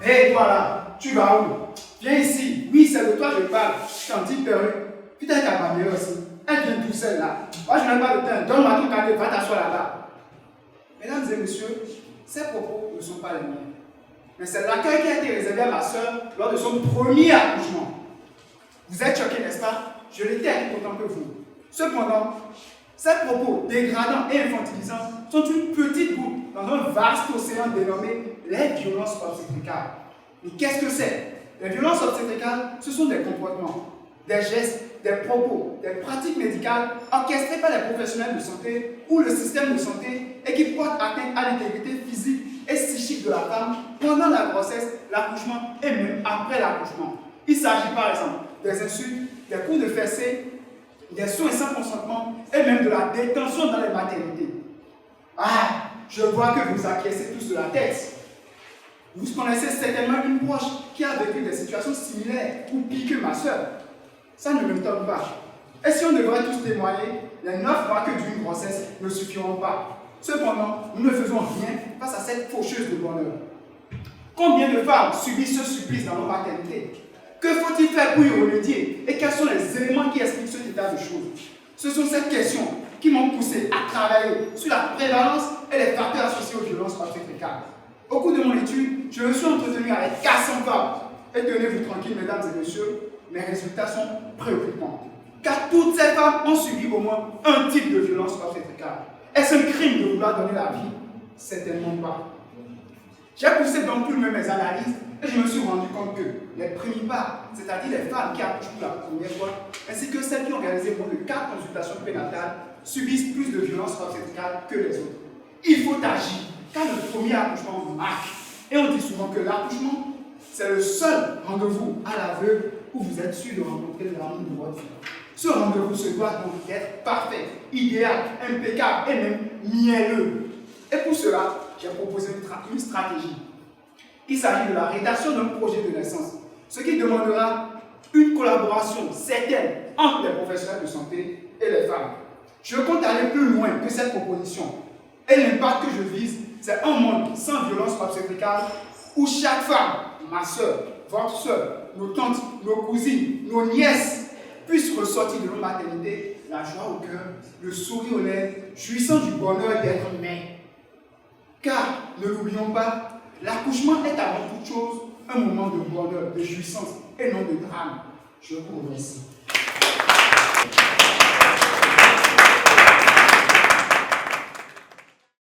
Hé, toi là, tu vas où? Viens ici. Oui, c'est de toi que je parle. Chantier perruque. Putain, ta ma-mère aussi. Elle vient tout seule là. Moi, je n'ai pas de temps. Donne-moi ton cadeau, va t'asseoir là-bas. Mesdames et messieurs, ces propos ne sont pas les miens. Mais c'est l'accueil qui a été réservé à ma soeur lors de son premier accouchement. Vous êtes choqués, n'est-ce pas? Je l'étais tout autant que vous. Cependant, ces propos dégradants et infantilisants sont une petite goutte dans un vaste océan dénommé les violences obstétricales. Mais qu'est-ce que c'est? Les violences obstétricales, ce sont des comportements, des gestes, des propos, des pratiques médicales orchestrées par les professionnels de santé ou le système de santé et qui portent atteinte à l'intégrité physique et psychique de la femme pendant la grossesse, l'accouchement et même après l'accouchement. Il s'agit par exemple des insultes, des coups de fessée, des soins sans consentement et même de la détention dans les maternités. Ah, je vois que vous acquiescez tous de la tête. Vous connaissez certainement une proche qui a vécu des situations similaires ou pire que ma soeur. Ça ne m'étonne pas. Et si on devrait tous témoigner, les 9 mois que dure une grossesse ne suffiront pas. Cependant, nous ne faisons rien face à cette faucheuse de bonheur. Combien de femmes subissent ce supplice dans nos maternités? Que faut-il faire pour y remédier? Et quels sont les éléments qui expliquent cet état de choses? Ce sont ces questions qui m'ont poussé à travailler sur la prévalence et les facteurs associés aux violences obstétricales. Au cours de mon étude, je me suis entretenu avec 400 femmes. Et tenez-vous tranquille, mesdames et messieurs, mes résultats sont préoccupants. Car toutes ces femmes ont subi au moins un type de violence obstétricale. Est-ce un crime de vouloir donner la vie? Certainement pas. J'ai poussé donc plus loin mes analyses et je me suis rendu compte que les primipares, c'est-à-dire les femmes qui accouchent pour la première fois, ainsi que celles qui ont réalisé moins de 4 consultations prénatales, subissent plus de violences obstétricales que les autres. Il faut agir, car le premier accouchement marque. Et on dit souvent que l'accouchement, c'est le seul rendez-vous à l'aveugle où vous êtes sûr de rencontrer l'amour de votre vie. Ce rendez-vous se doit donc être parfait, idéal, impeccable et même mielleux. Et pour cela, j'ai proposé une stratégie. Il s'agit de la rédaction d'un projet de naissance, ce qui demandera une collaboration certaine entre les professionnels de santé et les femmes. Je compte aller plus loin que cette proposition. Et l'impact que je vise, c'est un monde sans violence obstétricale où chaque femme, ma soeur, votre soeur, nos tantes, nos cousines, nos nièces, puissent ressortir de nos maternités la joie au cœur, le sourire aux lèvres, jouissant du bonheur d'être mère. Car, ne l'oublions pas, l'accouchement est avant toute chose un moment de bonheur, de jouissance et non de drame. Je vous remercie.